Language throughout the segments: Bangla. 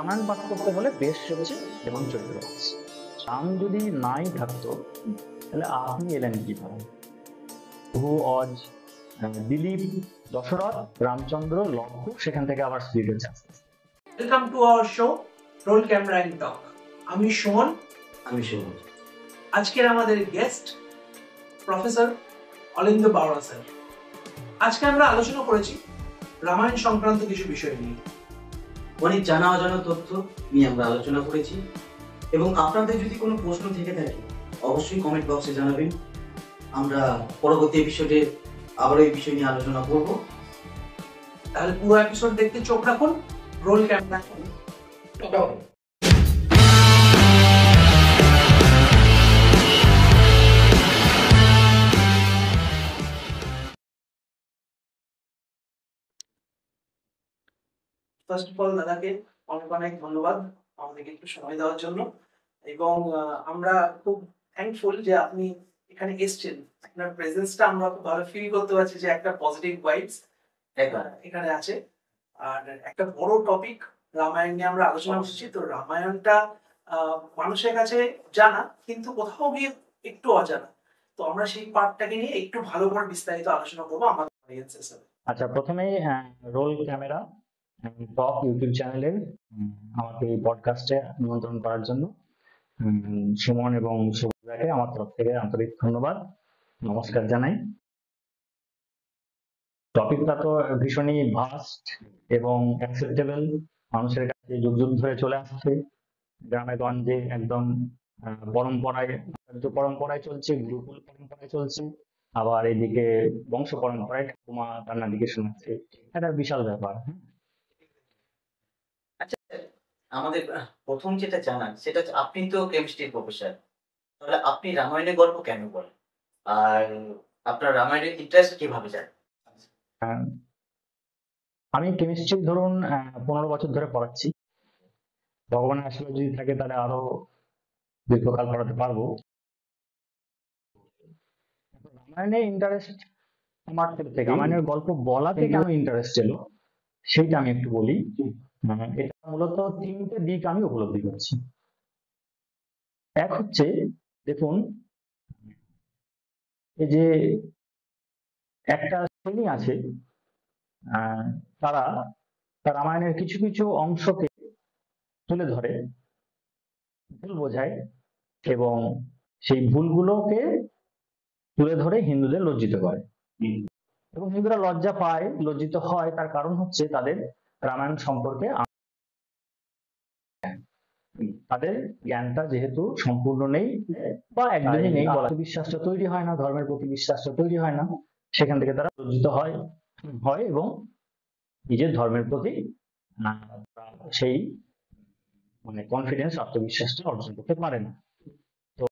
রামায়ণ পাঠ করতে হলে বেশ হচ্ছে এবং চরিত্র আছে। রাম যদি নাই থাকতো তাহলে আপনি এলেন কিভাবে? বহু অজ, দিলীপ, দশরথ, রামচন্দ্র, লক্ষ্য, সেখান থেকে আবার স্পিড হচ্ছে আস্তে আস্তে। Welcome to our show roll camera and talk. আমি সুমন। আজকের আমাদের guest professor Alind Bawra sir. আজকে আমরা আলোচনা করেছি রামায়ণ সংক্রান্ত কিছু বিষয় নিয়ে। অনেক জানা অজানা তথ্য নিয়ে আমরা আলোচনা করেছি এবং আপনাদের যদি কোনো প্রশ্ন থেকে থাকে অবশ্যই কমেন্ট বক্সে জানাবেন। আমরা পরবর্তী এপিসোডে আবার এই বিষয় নিয়ে আলোচনা করব। তাহলে পুরো এপিসোড দেখতে চোখ রাখুন roll camera. First of all দাদাকে অনেক অনেক ধন্যবাদ আমাদেরকে একটু সময় দেওয়ার জন্য, এবং আমরা খুব থ্যাঙ্কফুল যে আপনি এখানে এসেছেন। আপনার প্রেজেন্সটা আমরা খুব ভালো ফিল করতে পারছি যে একটা পজিটিভ ভাইবস এখানে আছে। আর একটা বড় টপিক রামায়ণ নিয়ে আমরা আলোচনা করছি। তো রামায়ণটা মানুষের কাছে জানা কিন্তু কোথাও গিয়ে একটু অজানা। তো আমরা সেই পার্টটাকে নিয়ে একটু ভালো করে বিস্তারিত আলোচনা করবো আমাদের অডিয়েন্সের সাথে। আচ্ছা, প্রথমেই রোল ক্যামেরা টক ইউটিউব চ্যানেলের আমাকে এই পডকাস্টে নিমন্ত্রণ করার জন্য সুমন এবং সুব্রতকে আমার তরফ থেকে আন্তরিক ধন্যবাদ, নমস্কার জানাই। টপিকটা তো ভীষণই ভাস্ট এবং অ্যাকসেপ্টেবল, মানুষের কাছে যুগ যুগ ধরে চলে আসছে। গ্রামে গঞ্জে একদম পরম্পরায় চলছে, গুরুকুল পরম্পরায় চলছে, আবার এদিকে বংশ পরম্পরায় ঠাকুমা কান্নার দিকে শোনাচ্ছে। একটা বিশাল ব্যাপার। আচ্ছা, আমাদের প্রথম যেটা জানার সেটা হচ্ছে আপনি তো কেমিস্ট্রির প্রফেসর, তাহলে আপনি রামায়ণের গল্প কেন বলেন আর আপনার রামায়ণের ইন্টারেস্ট কিভাবে যায়? আমি কেমিস্ট্রি ধরুন 15 বছর ধরে পড়াচ্ছি। ভগবানের আশীর্বাদ যদি থাকে তাহলে আরো দীর্ঘকাল পড়াতে পারবো। রামায়ণে ইন্টারেস্ট আমার থেকে, রামায়ণের গল্প বলাতে কেন ইন্টারেস্ট এলো সেইটা আমি একটু বলি। এটা মূলত 3টে দিক আমি উপলব্ধি করছি। এক হচ্ছে, দেখুন, এই যে একটা শ্রেণী আছে, তারা রামায়ণের কিছু কিছু অংশকে তুলে ধরে, ভুল বোঝায় এবং সেই ভুলগুলোকে তুলে ধরে হিন্দুদের লজ্জিত করে। এবং হিন্দুরা লজ্জা পায়, লজ্জিত হয়, তার কারণ হচ্ছে তাদের রামায়ণ সম্পর্কে তাদের জ্ঞানটা যেহেতু সম্পূর্ণ নেই বা একদমই নেই, বিশ্বাসটা তৈরি হয় না, ধর্মের প্রতি বিশ্বাসটা তৈরি হয় না, সেখান থেকে তারা লজ্জিত হয় এবং নিজের ধর্মের প্রতি সেই মানে কনফিডেন্স, আত্মবিশ্বাসটা অর্জন করতে পারে না। তো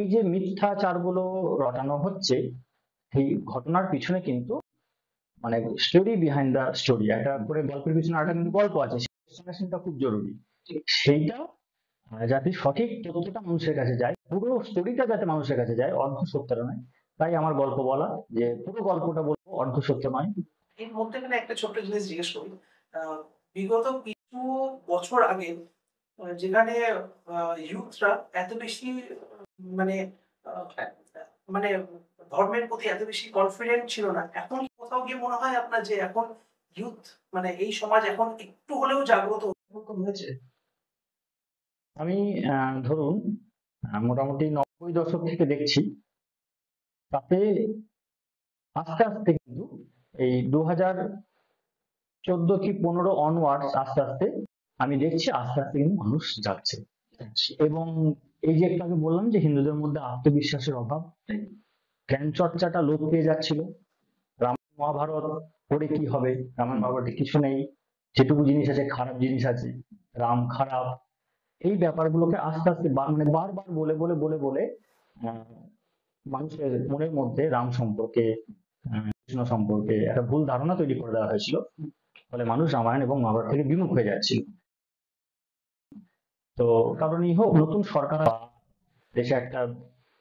এই যে মিথ্যাচারগুলো রটানো হচ্ছে, এই ঘটনার পিছনে কিন্তু মানে স্টোরি বিহাইন্ড দ্য স্টোরি, একটা করে গল্পের পিছনে একটা কিন্তু গল্প আছে, সেটা খুব জরুরি। সেইটা যাতে সঠিক তথ্যটা মানুষের কাছে যায়, পুরো স্টোরিটা যাতে মানুষের কাছে যায়, অর্ধ সত্যটা নয়। তাই আমার গল্প বলা, যে পুরো গল্পটা বলবো, অর্ধ সত্য নয়। এর মধ্যে একটা ছোট্ট জিনিস জিজ্ঞেস করি। বিগত কিছু বছর আগে যেখানে ইউথরা এত বেশি মানে মানে ধর্মের প্রতি এত বেশি কনফিডেন্ট ছিল না, এখন কোথাও গিয়ে মনে হয় আপনার যে এখন ইউথ মানে এই সমাজ এখন একটু হলেও জাগ্রত হয়েছে? আমি ধরুন মোটামুটি 90 দশক থেকে দেখছি, তাতে আস্তে আস্তে কিন্তু এই 2014 কি 15 অনওয়ার্ডস আস্তে আস্তে আমি দেখছি আস্তে আস্তে কিন্তু মানুষ যাচ্ছে। এবং এই যে একটু আগে বললাম যে হিন্দুদের মধ্যে আত্মবিশ্বাসের অভাব, জ্ঞান চর্চাটা লোপ পেয়ে যাচ্ছিল। রামায়ণ মহাভারত পড়ে কি হবে, রামায়ণ মহাভারতে কিছু নেই, যেটুকু জিনিস আছে খারাপ জিনিস আছে, রাম খারাপ, এই ব্যাপারগুলোকে আস্তে আস্তে মানে বারবার বলে বলে বলে বলে মানুষের মনের মধ্যে রাম সম্পর্কে, কৃষ্ণ সম্পর্কে একটা ভুল ধারণা তৈরি করে দেওয়া হয়েছিল। ফলে মানুষ রামায়ণ এবং মহাভারত থেকে বিমুখ হয়ে যাচ্ছিল। তো কারণেই হোক, নতুন সরকার দেশে একটা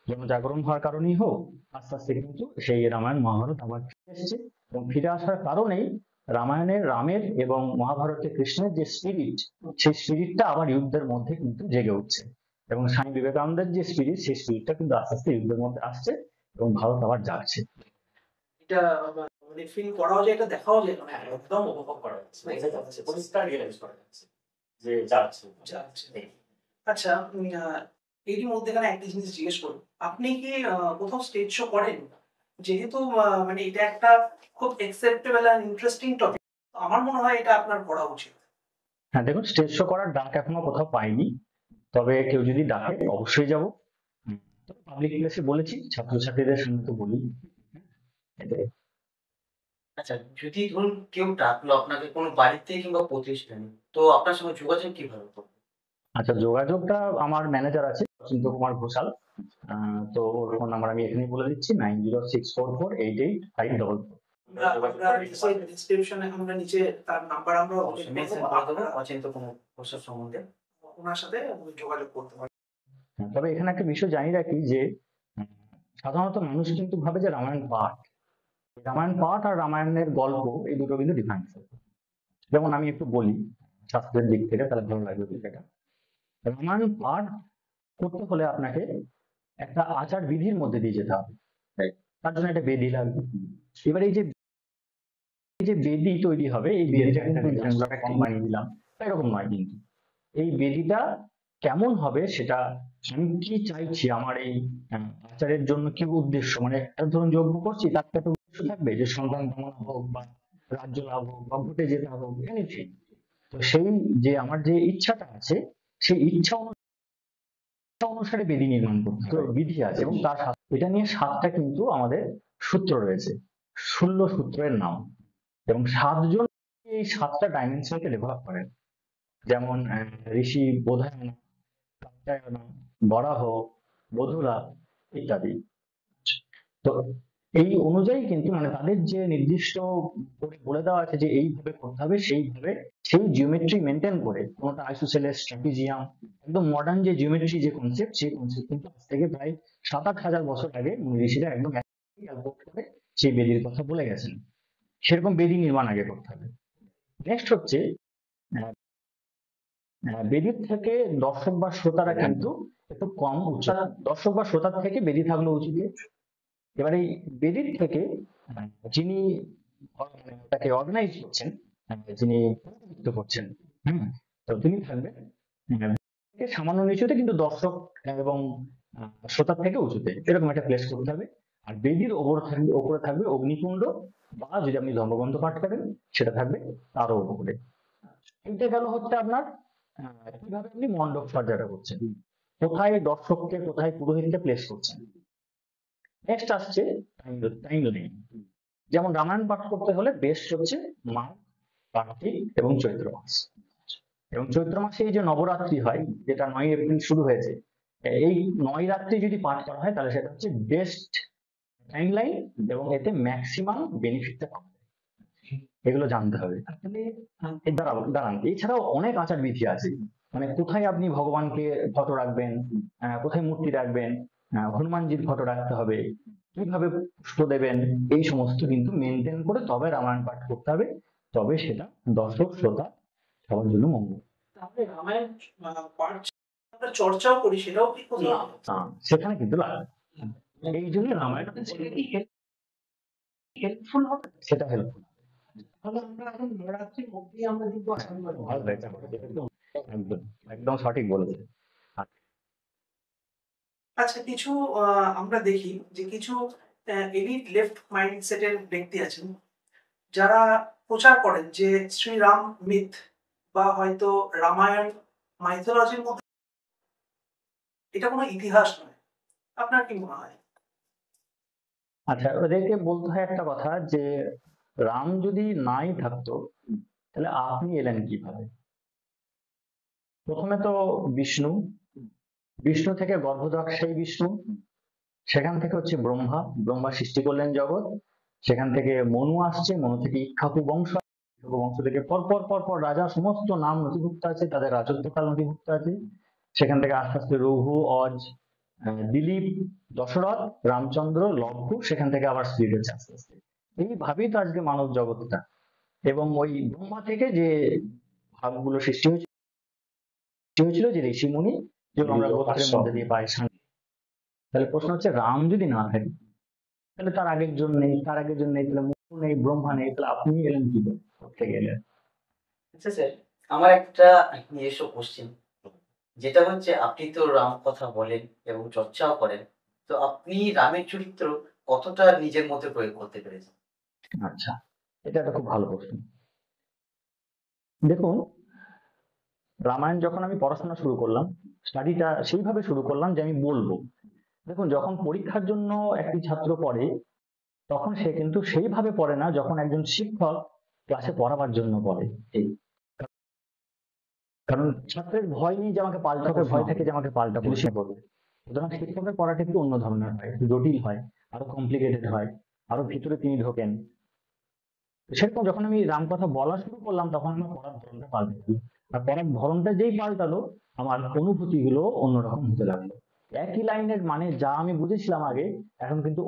জনজাগরণ হওয়ার কারণেই হোক, আস্তে আস্তে কিন্তু সেই রামায়ণ মহাভারত আবার ফিরে এসেছে। এবং ফিরে আসার কারণেই রামায়ণের রামের এবং মহাভারতে কৃষ্ণের যে স্পিরিট, সেই স্পিরিটটা আবার ইউথদের মধ্যে কিন্তু জেগে উঠছে, এবং স্বামী বিবেকানন্দের যে স্পিরিট, সেই স্পিরিটটা কিন্তু আস্তে আস্তে ইউথদের মধ্যে আসছে এবং ভারত আবার জাগছে। এটা মানে ফিল করাও যায়, এটা দেখাও যায়, মানে একদম উপভোগ করা যাচ্ছে, বোঝা যাচ্ছে, পরিষ্কার রিয়েলাইজ করা যাচ্ছে যে যাচ্ছে। আচ্ছা, এরই মধ্যেখানে একটা জিনিস জিজ্ঞেস করুন, আপনি কি কোথাও স্টেজ শো করেন? যেহেতু মানে এটা একটা খুব অ্যাকসেপ্টেবল আর ইন্টারেস্টিং টপিক, আমার মনে হয় এটা আপনার করা উচিত। হ্যাঁ, দেখুন, স্টেজ শো করার ডাক এখনো কোথাও পাইনি, তবে কেউ যদি ডাকে অবশ্যই যাব। পাবলিক প্লেসে বলেছি, ছাত্রছাত্রীদের সামনে তো বলি। এটাই। আচ্ছা, যদি ধরুন কেউ ডাকলো আপনাকে কোনো বাড়িতে কিংবা প্রতিষ্ঠানে, তো আপনার সঙ্গে যোগাযোগ কিভাবে করবে? আচ্ছা, যোগাযোগটা আমার ম্যানেজার আছে অচিন্ত কুমার ঘোষাল, তো ওর ফোন নাম্বার আমি এখানেই বলে দিচ্ছি, 9064488544। ডিসক্রিপশনে আমরা নিচে তার নাম্বার আমরা মেনশন করে দেবো অচিন্ত কুমার ঘোষাল সম্বন্ধে, ওনার সাথে যোগাযোগ করতে পারেন। তবে এখানে একটা বিষয় জানিয়ে রাখি যে সাধারণত মানুষ কিন্তু ভাবে যে রামায়ণ পাঠ আর রামায়ণের গল্প, এই দুটো কিন্তু ডিফারেন্স। যেমন আমি একটু বলি শাস্ত্রের দিক থেকে, তাহলে ভালো লাগবে বিষয়টা। রামায়ণ পাঠ করতে হলে আপনাকে একটা আচার বিধির মধ্যে দিয়ে যেতে হবে, তার জন্য একটা বেদি লাগবে। এবার এই যে বেদি তৈরি হবে, এই বেদিটা কিন্তু কম বানিয়ে দিলাম এরকম নয়, কিন্তু এই বেদিটা কেমন হবে, সেটা আমি কি চাইছি, আমার এই আচারের জন্য কি উদ্দেশ্য, মানে একটা ধরুন যজ্ঞ করছি, তার একটা উদ্দেশ্য থাকবে যে সন্তান কামনা হোক, বা রাজ্য লাভ হোক, বা ভোটে যেতে হোক, এনিথিং। তো সেই যে আমার যে ইচ্ছাটা আছে, সেই ইচ্ছা অনুসারে বেদি নির্মাণ করতে হবে, বিধি আছে, এবং তার এটা নিয়ে 7টা কিন্তু আমাদের সূত্র রয়েছে, 16 সূত্রের নাম, এবং 7জন এই 7টা ডাইমেনশনকে ডেভেলপ করেন। যেমন ঋষি বোধায়ন, কাত্যায়ন, বরাহ, বধূলা ইত্যাদি। তো এই অনুযায়ী কিন্তু মানে তাদের যে নির্দিষ্ট করে বলে দেওয়া আছে যে এইভাবে করতে হবে, সেইভাবে সেই জিওমেট্রি মেনটেন করে, কোনটা আইসোসেলেস, ট্রাপিজিয়াম, একদম মডার্ন যে জিওমেট্রি যে কনসেপ্ট, সেই কনসেপ্ট কিন্তু আজ থেকে প্রায় 7-8 হাজার বছর আগে মুনি ঋষিরা একদম ক্যালকুলেট করে সেই বেদির কথা বলে গেছেন। সেরকম বেদি নির্মাণ আগে করতে হবে। নেক্সট হচ্ছে বেদির থেকে দর্শক বা শ্রোতারা কিন্তু একটু কম উচ্চ, দর্শক বা শ্রোতার থেকে বেদি থাকলে উচিত। এবার এই বেদির থেকে যিনি তাকে অর্গানাইজ করছেন, যিনি প্রতিনিধিত্ব করছেন, তো তিনি থাকবেন সামান্য নিচুতে, কিন্তু দর্শক এবং শ্রোতার থেকে উঁচুতে, এরকম একটা প্লেস করতে হবে। আর বেদির ওপরে থাকবে অগ্নিকুণ্ড, বা যদি আপনি ধর্মগ্রন্থ পাঠ করেন সেটা থাকবে তারও উপরে। এইটা গেল হচ্ছে আপনার কিভাবে আপনি মণ্ডপ সজ্জাটা করছেন, কোথায় দর্শককে, কোথায় পুরোহিতকে প্লেস করছেন। নেক্সট আসছে টাইম লাইন। যেমন রামায়ণ পাঠ করতে হলে বেস্ট হচ্ছে মাঘ, কার্তিক এবং চৈত্র মাস। এবং চৈত্র মাসে এই যে নবরাত্রি হয়, যেটা 9 এপ্রিল শুরু হয়েছে, এই 9 রাত্রি যদি পাঠ করা হয়, তাহলে সেটা হচ্ছে বেস্ট টাইম লাইন, এবং এতে ম্যাক্সিমাম বেনিফিটটা পাবে। এগুলো জানতে হবে। দাঁড়ান, এছাড়াও অনেক আচার বিধি আছে, মানে কোথায় আপনি ভগবানকে ফটো রাখবেন, কোথায় মূর্তি রাখবেন, হনুমানজির ফটো রাখতে হবে, কিভাবে পুষ্প দেবেন, এই সমস্ত কিন্তু মেনটেন করে তবে রামায়ণ পাঠ করতে হবে, তবে সেটা দর্শক শ্রোতা সবার জন্য মঙ্গল। তাহলে রামায়ণ পাঠ আমরা চর্চাও করি, সেটাও কি সেখানে কিন্তু লাগে। এই জন্য রামায়ণ হেল্পফুল হবে, সেটা হেল্পফুল। তাহলে আমরা এখন নবরাত্রির মধ্যেই আমরা কিন্তু একদম সঠিক বলেছে। আচ্ছা, কিছু আমরা দেখি যে কিছু এলিট লেফট মাইন্ডসেটের ব্যক্তি আছেন, যারা প্রচার করেন যে শ্রীরাম মিথ বা হয়তো রামায়ণ মাইথোলজির মধ্যে, এটা কোনো ইতিহাস নয়। আপনার কি মনে হয়? আচ্ছা, ওদেরকে বলতে হয় একটা কথা, যে রাম যদি নাই থাকতো তাহলে আপনি এলেন কিভাবে? প্রথমে তো বিষ্ণু থেকে গর্ভধারক সেই বিষ্ণু, সেখান থেকে হচ্ছে ব্রহ্মা সৃষ্টি করলেন জগৎ, সেখান থেকে মনু আসছে, মনু থেকে ইক্ষ্বাকু বংশ থেকে পর রাজা সমস্ত নাম নথিভুক্ত আছে, তাদের রাজত্বকাল নথিভুক্ত আছে। সেখান থেকে আস্তে আস্তে রঘু, অজ, দিলীপ, দশরথ, রামচন্দ্র, লক্ষ্য, সেখান থেকে আবার স্পিড হচ্ছে আস্তে আস্তে। এইভাবেই তো আজকে মানব জগৎটা। এবং ওই ব্রহ্মা থেকে যে ভাবগুলো সৃষ্টি হয়েছিল যে ঋষিমুনি, যেগুলো আমরা গোত্রের মধ্যে দিয়ে পাই শান্তি। তাহলে প্রশ্ন হচ্ছে রাম যদি না থাকে তাহলে তার আগের জন নেই, তার আগের জন নেই, তাহলে মনু নেই, ব্রহ্মা নেই, তাহলে আপনি এলেন কি করে, কোথেকে এলেন? আচ্ছা স্যার, আমার একটা নিজস্ব কোশ্চেন, যেটা হচ্ছে আপনি তো রাম কথা বলেন এবং চর্চাও করেন, তো আপনি রামের চরিত্র কতটা নিজের মধ্যে প্রয়োগ করতে পেরেছেন? আচ্ছা, এটা একটা খুব ভালো প্রশ্ন। দেখুন, রামায়ণ যখন আমি পড়াশোনা শুরু করলাম, স্টাডিটা সেইভাবে শুরু করলাম যে আমি বলবো। দেখুন, যখন পরীক্ষার জন্য একটি ছাত্র পড়ে তখন সে কিন্তু সেইভাবে পড়ে না যখন একজন শিক্ষক ক্লাসে পড়াবার জন্য পড়ে। এই কারণ ছাত্রের ভয় নেই যে আমাকে পাল্টাতে, ভয় থাকে যে আমাকে পাল্টা প্রশ্ন করবে। সুতরাং শিক্ষকের পড়াটা একটু অন্য ধরনের হয়, একটু জটিল হয়, আরো কমপ্লিকেটেড হয়, আরো ভিতরে তিনি ঢোকেন। সেরকম যখন আমি রাম কথা বলা শুরু করলাম তখন আমার পড়ার ধরনটা পাল্টে গেল। আর পড়ার ধরনটা যেই পাল্টালো আমার অনুভূতি গুলো অন্যরকম হতে লাগলো। একই লাইনের মানে যা আমি বুঝেছিলাম আগে, এখন কিন্তু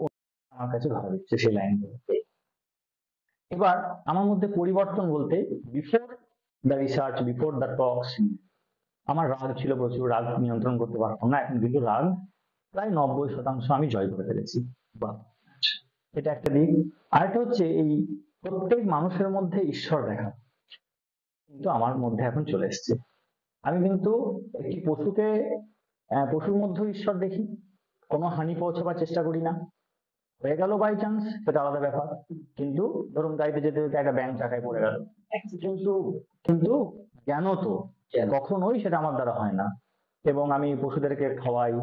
আমার কাছে ধরা দিচ্ছে সেই লাইনগুলো। এবার আমার মধ্যে পরিবর্তন বলতে, before the research, before the talks, আমার রাগ ছিল প্রচুর, রাগ নিয়ন্ত্রণ করতে পারতাম না। এখন কিন্তু রাগ প্রায় 90% আমি জয় করে ফেলেছি। বা এটা একটা দিক। আরেকটা হচ্ছে এই প্রত্যেক মানুষের মধ্যে ঈশ্বর দেখা কিন্তু আমার মধ্যে এখন চলে এসেছে। আমি কিন্তু একটি পশুর মধ্যেও ঈশ্বর দেখি, কোনো হানি পৌঁছাবার চেষ্টা করি না। হয়ে গেল বাই চান্স, সেটা আলাদা ব্যাপার। কিন্তু ধরুন গাড়িতে যেতে যেতে একটা ব্যাঙ চাকায় পড়ে গেল, কিন্তু কিন্তু জ্ঞান তো কখনোই সেটা আমার দ্বারা হয় না। এবং আমি পশুদেরকে খাওয়াই,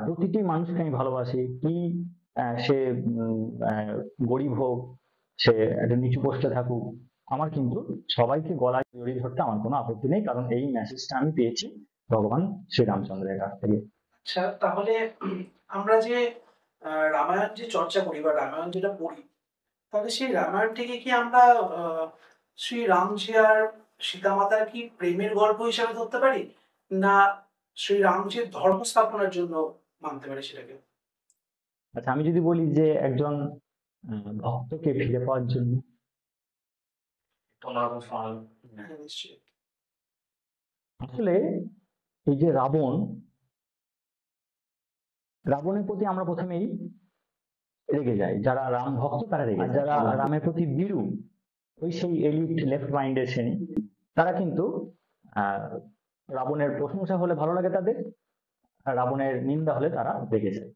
প্রতিটি মানুষকে আমি ভালোবাসি। কি সে গরিব হোক, সে একটা নিচু পোস্টে থাকুক, আমার কিন্তু সবাইকে গলায় জড়িয়ে ধরতে আমার কোনো আপত্তি নেই, কারণ এই মেসেজটা আমি পেয়েছি ভগবান শ্রীরামচন্দ্রের কাছ থেকে। আচ্ছা, তাহলে আমরা যে রামায়ণ যে চর্চা করি বা রামায়ণ যেটা পড়ি, তাহলে সেই রামায়ণ থেকে কি আমরা শ্রী রামজি আর সীতা মাতার কি প্রেমের গল্প হিসাবে ধরতে পারি, না শ্রী রামজির ধর্ম স্থাপনের জন্য মানতে পারি সেটাকে? আচ্ছা, আমি যদি বলি যে একজন ভক্তকে ফিরে পাওয়ার জন্য, অন্যরকম শোনালো। হ্যাঁ, নিশ্চয়ই। আসলে এই যে রাবণের প্রতি আমরা প্রথমেই রেগে যাই। যারা রাম ভক্ত তারা রেগে যায়, যারা রামের প্রতি বিরূপ, ওই সেই এলিট লেফট মাইন্ডের শ্রেণী, তারা কিন্তু আহ রাবণের প্রশংসা হলে ভালো লাগে তাদের, আর রাবণের নিন্দা হলে তারা রেগে যায়।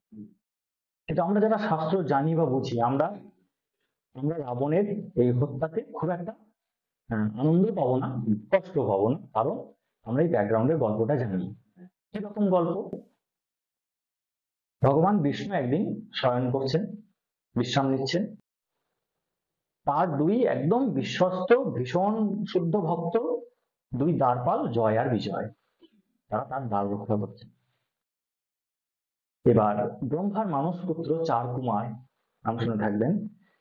কিন্তু আমরা যারা শাস্ত্র জানি বা বুঝি, আমরা আমরা রাবণের এই হত্যাতে খুব একটা আনন্দ পাবো না, কষ্ট পাবো না, কারণ আমরা এই ব্যাকগ্রাউন্ডের গল্পটা জানি। কিরকম গল্প? ভগবান বিষ্ণু একদিন শয়ন করছেন, বিশ্রাম নিচ্ছেন। তার দুই একদম বিশ্বস্ত, ভীষণ শুদ্ধ ভক্ত, দুই দ্বারপাল জয় আর বিজয়, তারা তার দ্বার রক্ষা করছেন। এবার ব্রহ্মার মানস পুত্র 4 কুমার, নাম শুনে থাকবেন,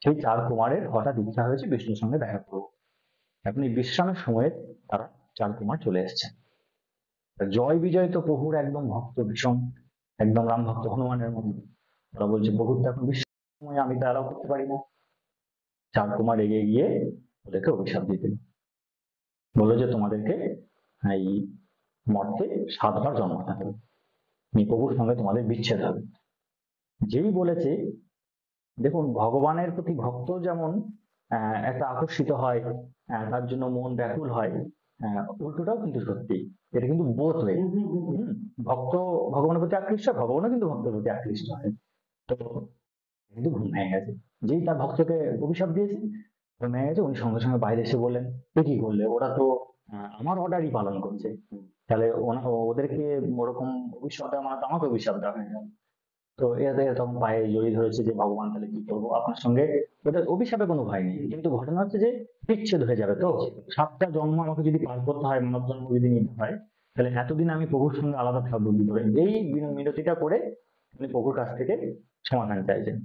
সেই 4 কুমারের হঠাৎ ইচ্ছা হয়েছে বিষ্ণুর সঙ্গে দেখা করব। এখন এই বিশ্রামের সময়ে তারা 4 কুমার চলে এসেছেন। জয় বিজয় তো প্রভুর একদম ভক্ত, ভীষণ একদম রাম ভক্ত হনুমানের মতো। তারা বলছে প্রভুর তো এখন বিশ্রামের সময়, আমি তো অ্যালাউ করতে পারি না। 4 কুমার এগিয়ে গিয়ে ওদেরকে অভিশাপ দিতেন, বললো যে তোমাদেরকে এই মর্তে 7 বার জন্মাতে হবে, প্রভুর সঙ্গে তোমাদের বিচ্ছেদ হবে। যেই বলেছে, দেখুন ভগবানের প্রতি ভক্ত যেমন একটা আকর্ষিত হয়, তার জন্য মন ব্যাকুল হয়, উল্টোটাও কিন্তু সত্যি। এটা কিন্তু বোথ ওয়ে। ভক্ত ভগবানের প্রতি আকৃষ্ট, ভগবানও কিন্তু ভক্তের প্রতি আকৃষ্ট হয়। তো কিন্তু ঘুম ভেঙে গেছে, যেই তার ভক্তকে অভিশাপ দিয়েছে, ঘুম ভেঙে গেছে। উনি সঙ্গে সঙ্গে বাইরে এসে বললেন, এ কি করলে, ওরা তো আমার অর্ডারই পালন করছে, তাহলে ওদেরকে ওরকম অভিশাপ দেওয়া মানে তো আমাকে অভিশাপ দেওয়া হয়ে গেল। তো এতে তখন পায়ে জড়িয়ে ধরেছে যে ভগবান তাহলে কি করবো, আপনার সঙ্গে ওটা অভিশাপে কোনো ভয় নেই, কিন্তু ঘটনা হচ্ছে যে বিচ্ছেদ হয়ে যাবে। তো 7টা জন্ম আমাকে যদি পার করতে হয়, মানব জন্ম যদি নিতে হয়, তাহলে এতদিন আমি প্রভুর সঙ্গে আলাদা থাকবো কি করে? এই মিনতিটা করে উনি প্রভুর কাছ থেকে সমাধান চাইছেন।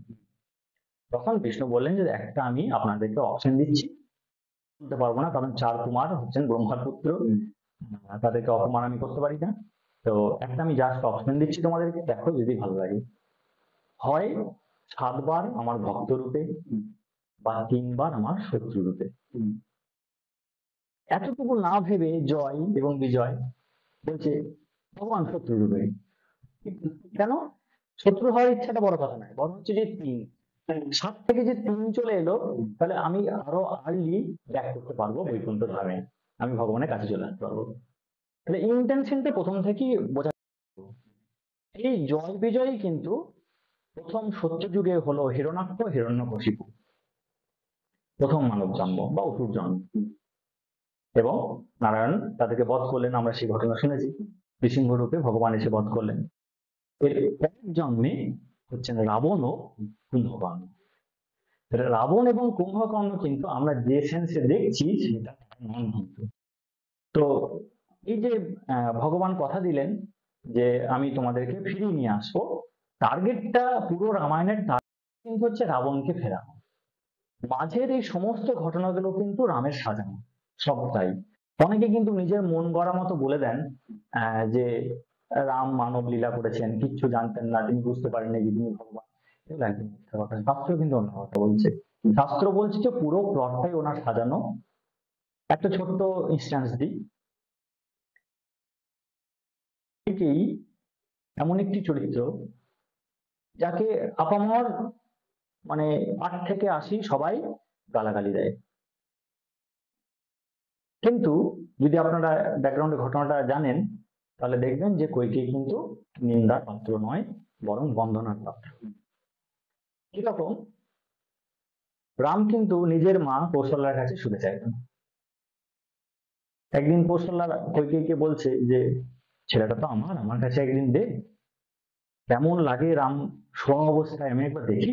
তখন বিষ্ণু বললেন যে একটা আমি আপনাদেরকে অপশন দিচ্ছি, বলতে পারবো না, কারণ 4 কুমার হচ্ছেন ব্রহ্মার পুত্র, তাদেরকে অপমান আমি করতে পারি না। তো একটা আমি জাস্ট অপশন দিচ্ছি তোমাদেরকে, দেখো যদি ভালো লাগে। হয় 7 বার আমার ভক্ত রূপে, বা 3বার আমার শত্রু রূপে। এতটুকু না ভেবে জয় এবং বিজয় বলছে ভগবান শত্রু রূপে। কেন? শত্রু হওয়ার ইচ্ছাটা বড় কথা নয়, বড় হচ্ছে যে 7 থেকে যে 3 চলে এলো, তাহলে আমি আরো আর্লি ব্যাক করতে পারবো বৈকুণ্ঠ ধামে, আমি ভগবানের কাছে চলে আসতে পারবো। তাহলে ইন্টেনশনটা প্রথম থেকেই বোঝা। এই জয় বিজয়ই কিন্তু প্রথম সত্যযুগে হলো হিরণ্যাক্ষ হিরণ্যকশিপু, প্রথম মানব জন্ম বা অসুর জন্ম। এবং নারায়ণ তাদেরকে বধ করলেন, আমরা সেই ঘটনা শুনেছি, নৃসিংহ রূপে ভগবান এসে বধ করলেন। এর পরের জন্মে হচ্ছেন রাবণ ও কুম্ভকর্ণ। রাবণ এবং কুম্ভকর্ণ কিন্তু আমরা যে সেন্সে দেখছি সেটা নন কিন্তু। তো এই যে ভগবান কথা দিলেন যে আমি তোমাদেরকে ফিরিয়ে নিয়ে আসবো, টার্গেটটা পুরো রামায়ণের টার্গেট কিন্তু হচ্ছে রাবণকে ফেরানো। মাঝের এই সমস্ত ঘটনাগুলো কিন্তু রামের সাজানো সবটাই। অনেকে কিন্তু নিজের মন গড়া মতো বলে দেন যে রাম মানব লীলা করেছেন, কিচ্ছু জানতেন না, তিনি বুঝতে পারেননি যে তিনি ভগবান। এগুলো একদম মিথ্যা কথা। শাস্ত্র কিন্তু অন্য কথা বলছে। শাস্ত্র বলছে যে পুরো প্লটটাই ওনার সাজানো। একটা ছোট্ট ইনস্ট্যান্স দিই। একেই এমন একটি চরিত্র যাকে আপামর মানে 8 থেকে 80 সবাই গালাগালি দেয়, কিন্তু যদি আপনারা ব্যাকগ্রাউন্ডে ঘটনাটা জানেন তাহলে দেখবেন যে কইকেয়ী কিন্তু নিন্দার পাত্র নয়, বরং বন্দনার পাত্র। কিরকম? রাম কিন্তু নিজের মা কৌশল্যার কাছে শুতে চাইতেন। একদিন কৌশল্যা কইকেয়ীকে বলছে যে ছেলেটা তো আমার কাছে একদিন দে, কেমন লাগে রাম শোয়া অবস্থায়, আমি একবার দেখি।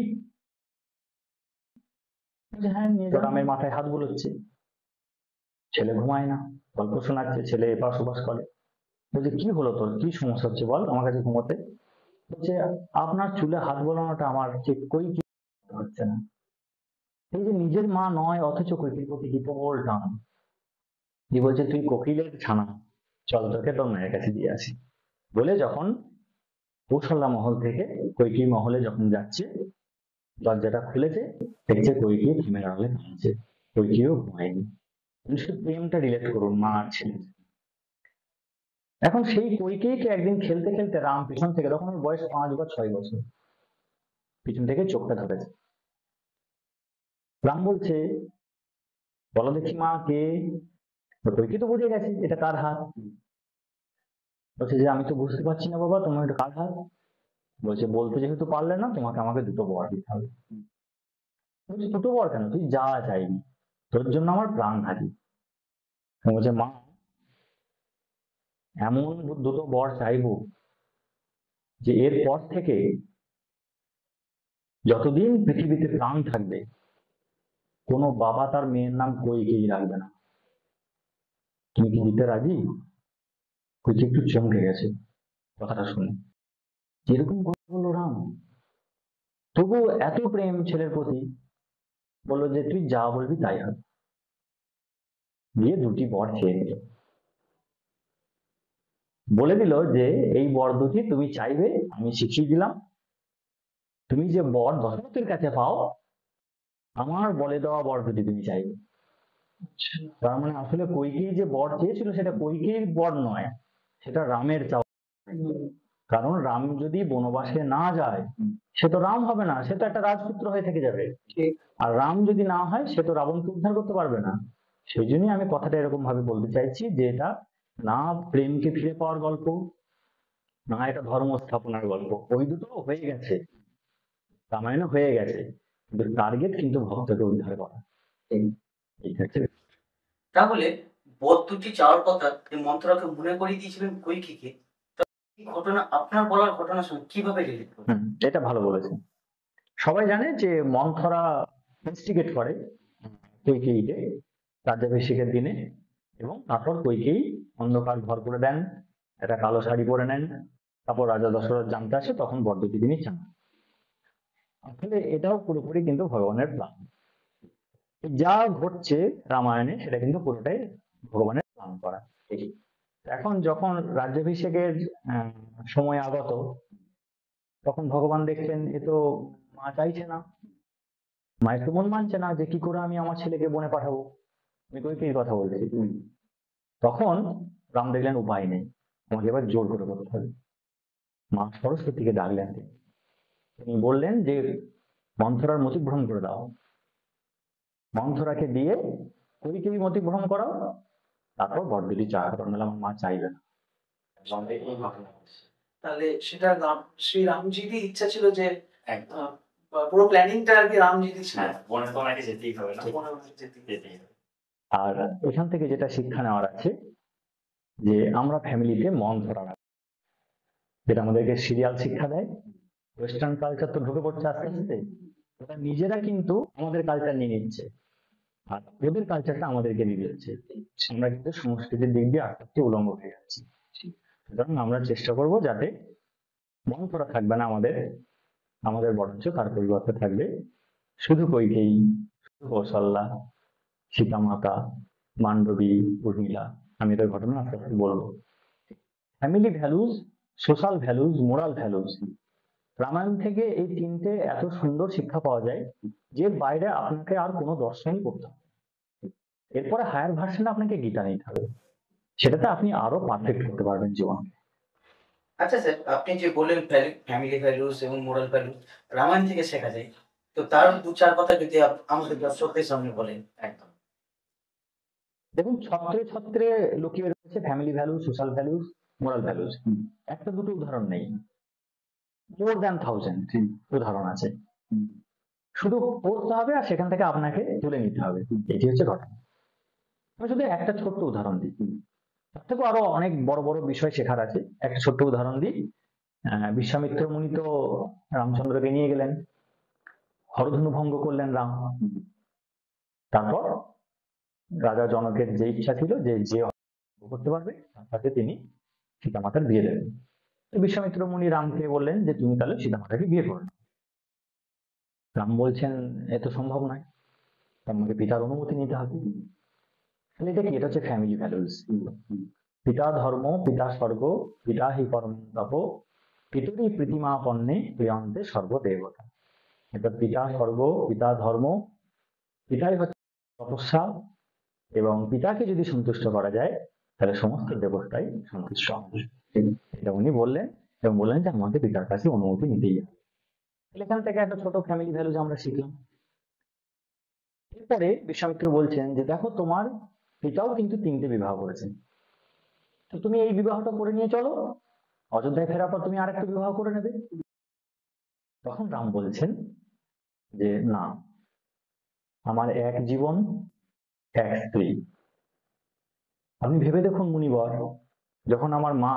হ্যাঁ, নিয়ে যাও। রামের মাথায় হাত বুলোচ্ছে, ছেলে ঘুমায় না, গল্প শোনাচ্ছে, ছেলে এপাশ ওপাশ করে। বলছে কি হলো তোর, কি সমস্যা হচ্ছে বল আমার কাছে ঘুমোতে। বলছে আপনার চুলে হাত বোলানোটা আমার ঠিক কইকে হচ্ছে না। এই যে নিজের মা নয় অথচ কইকের প্রতি কি প্রবল টান। দিয়ে বলছে তুই কোকিলের ছানা, চল তোকে তোর মায়ের কাছে দিয়ে আসি। বলে যখন কৌশল্যা মহল থেকে কৈকেয়ী মহলে যখন যাচ্ছে, দরজাটা খুলেছে, দেখছে কৈকেয়ী ঘুমের আড়ালে কাঁদছে, কৈকেয়ীও ঘুমায়নি। শুধু প্রেমটা রিলেট করুন মা আর ছেলে। এখন সেই কৈকেয়ীকে একদিন খেলতে খেলতে রাম পিছন থেকে, তখন ওর বয়স 5 বা 6 বছর, পিছন থেকে চোখটা ধরেছে। রাম বলছে বলো দেখি মা কে। কৈকেয়ী তো বুঝে গেছে এটা কার হাত। বলছে যে আমি তো বুঝতে পারছি না বাবা, তোমার এটা কার হাত। বলছে বলতে যেহেতু পারলে না, তোমাকে আমাকে 2টো বর দিতে হবে। বলছে 2টো বর কেন, তুই যা চাইবি, তোর জন্য আমার প্রাণ থাকি। বলছে মা এমন 2টো বর চাইবো যে এরপর থেকে যতদিন পৃথিবীতে প্রাণ থাকবে কোনো বাবা তার মেয়ের নাম কৈকেয়ী রাখবে না। তুমি কি দিতে রাজি? কৈকেয়ী একটু চমকে গেছে কথাটা শুনে। যেরকম কথা বললো রাম, তবু এত প্রেম ছেলের প্রতি, বললো যে তুই যা বলবি তাই হবে। দিয়ে 2টি বর চেয়ে নিল। বলে দিল যে এই বর 2টি তুমি চাইবে, আমি শিখিয়ে দিলাম। তুমি যে বর দশরথের কাছে পাও, আমার বলে দেওয়া বর 2টি তুমি চাইবে। তার মানে আসলে কৈকেয়ী যে বর চেয়েছিল সেটা কৈকেয়ীর বর নয়, সেটা রামের চাওয়া। কারণ রাম যদি বনবাসে না যায় সে তো রাম হবে না, সে তো একটা রাজপুত্র হয়ে থেকে যাবে। আর রাম যদি না হয় সে তো রাবণকে উদ্ধার করতে পারবে না। সেই জন্যই আমি কথাটা এরকম ভাবে বলতে চাইছি যে এটা না প্রেমকে ফিরে পাওয়ার গল্প, না এটা ধর্ম স্থাপনার গল্প। ওই দুটো হয়ে গেছে, রামায়ণে হয়ে গেছে, কিন্তু টার্গেট কিন্তু ভক্তকে উদ্ধার করা। এই হচ্ছে। তাহলে বধ দুটি চাওয়ার কথা যে মন্থরাকে মনে করিয়ে দিয়েছিলেন কৈকেয়ীকে, এই ঘটনা আপনার বলার ঘটনার সঙ্গে কিভাবে রিলেট করবে? এটা ভালো বলেছেন। সবাই জানে যে মন্থরা ইনস্টিগেট করে কৈকেয়ীকে রাজ্যাভিষেকের দিনে, এবং তারপর কৈকেয়ী অন্ধকার ঘর করে দেন, একটা কালো শাড়ি পরে নেন, তারপর রাজা দশরথ জানতে আসে, তখন বর 2টি তিনি চান। আসলে এটাও পুরোপুরি কিন্তু ভগবানের প্ল্যান। যা ঘটছে রামায়ণে সেটা কিন্তু পুরোটাই ভগবানের প্ল্যান করা। এখন যখন রাজ্যাভিষেকের সময় আগত, তখন ভগবান দেখছেন এ তো মা চাইছে না, মায়ের তো মন মানছে না যে কি করে আমি আমার ছেলেকে বনে পাঠাবো, আমি কৈকেয়ীর কথা বলছি। তখন রাম দেখলেন উপায় নেই, আমাকে এবার জোর করে করতে হবে। মা সরস্বতীকে ডাকলেন, তিনি বললেন যে মন্থরার মতিভ্রম করে দাও, মন্থরাকে দিয়ে কৈকেয়ী মতিভ্রম করাও, তারপর বড়দিদি চা করো, নাহলে আমার মা চাইবে না। এই ঘটনা ঘটছে। তাহলে সেটা শ্রী রামজিরই ইচ্ছা ছিল যে একদম। পুরো প্ল্যানিংটা আর কি রামজিরই ছিল। হ্যাঁ, বনে তো ওনাকে যেতেই হবে না, মনে হয় যেতেই হবে। আর এখান থেকে যেটা শিক্ষা নেওয়ার আছে যে আমরা ফ্যামিলিতে মন ধরা রাখবো, যেটা আমাদেরকে সিরিয়াল শিক্ষা দেয়। ওয়েস্টার্ন কালচার তো ঢুকে পড়ছে আস্তে আস্তে, ওরা নিজেরা কিন্তু আমাদের কালচার নিয়ে নিচ্ছে, আর ওদের কালচারটা আমাদেরকে দিয়ে দিচ্ছে। আমরা কিন্তু সংস্কৃতির দিক দিয়ে আস্তে আস্তে উলঙ্গ হয়ে যাচ্ছি। সুতরাং আমরা চেষ্টা করব যাতে মন ধরা থাকবে না আমাদের, আমাদের বরঞ্চ তার পরিবর্তে থাকবে শুধু কৈকেয়ী, শুধু কৌশল্যা, সীতামাতা, মান্ডবী, উর্মিলা। আমি এদের ঘটনা আস্তে আস্তে বলবো। Family values, social values, moral values, Ramayana থেকে এই তিনটে এত সুন্দর শিক্ষা পাওয়া যায় যে বাইরে আপনাকে আর কোনো দর্শনই করতে হবে। এরপরে হায়ার ভার্সনে আপনাকে গীতা নিতে হবে, সেটাতে আপনি আরো পারফেক্ট করতে পারবেন জীবনকে। আচ্ছা স্যার, আপনি যে বললেন ফ্যামিলি ভ্যালুস এবং মোরাল ভ্যালুস রামায়ণ থেকে শেখা যায়, তো তার দু চার কথা যদি আমাদের দর্শকদের সামনে বলেন। একদম। দেখুন, ছত্রে ছত্রে লুকিয়ে রয়েছে family values, social values, moral values. একটা দুটো উদাহরণ নেই, মোর দ্যান 1000 উদাহরণ আছে। শুধু পড়তে হবে আর সেখান থেকে আপনাকে তুলে নিতে হবে, এটি হচ্ছে ঘটনা। আমি শুধু একটা ছোট্ট উদাহরণ দিই, তার থেকেও আরো অনেক বড় বড় বিষয় শেখার আছে। একটা ছোট্ট উদাহরণ দিই। বিশ্বামিত্র মুনি তো রামচন্দ্রকে নিয়ে গেলেন, হরধনু ভঙ্গ করলেন রাম। তারপর রাজা জনকের যে ইচ্ছা ছিল যে যে করতে পারবে তার সাথে তিনি সীতামাতার বিয়ে দেবেন। তো বিশ্বামিত্র মুনি রামকে বললেন যে তুমি তাহলে সীতামাতাকে বিয়ে করো। রাম বলছেন এ তো সম্ভব নয়, আমাকে পিতার অনুমতি নিতে হবে। তাহলে এটা কি? এটা হচ্ছে ফ্যামিলি ভ্যালুজ। পিতা ধর্ম, পিতা স্বর্গ, পিতা হি পরম তপ, পিতুরি প্রীতিমাপন্নে প্রিয়ন্তে সর্বদেবতা। এটা পিতা স্বর্গ, পিতা ধর্ম, পিতাই হচ্ছে তপস্যা, এবং পিতাকে যদি সন্তুষ্ট করা যায় তাহলে সমস্ত দেবতাই সন্তুষ্ট হবে। এটা উনি বললেন, এবং বললেন যে আমাকে পিতার কাছে অনুমতি নিতেই হবে। এখান থেকে একটা ছোট ফ্যামিলি ভ্যালুজ আমরা শিখলাম। এরপরে বিশ্বামিত্র বলছেন যে দেখো, তোমার পিতাও কিন্তু 3টে বিবাহ করেছেন, তো তুমি এই বিবাহটা করে নিয়ে চলো, অযোধ্যায় ফেরার পর তুমি আরেকটা বিবাহ করে নেবে। তখন রাম বলছেন যে না, আমার এক জীবন, এক স্ত্রী। আপনি ভেবে দেখুন মুনিবর, যখন আমার মা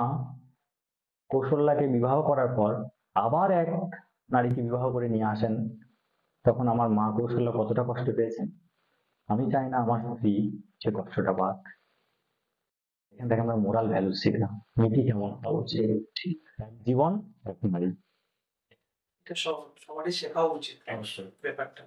কৌশল্যাকে বিবাহ করার পর আবার এক নারীকে বিবাহ করে নিয়ে আসেন, তখন আমার মা কৌশল্যা কতটা কষ্ট পেয়েছেন। আমি চাই না আমার স্ত্রী সে কষ্টটা পাক। এখান থেকে আমরা মোরাল ভ্যালু শিখলাম, নীতি কেমন হওয়া উচিত। এক জীবন, এক নারী। এটা সবারই শেখা উচিত অবশ্যই। ব্যাপারটা।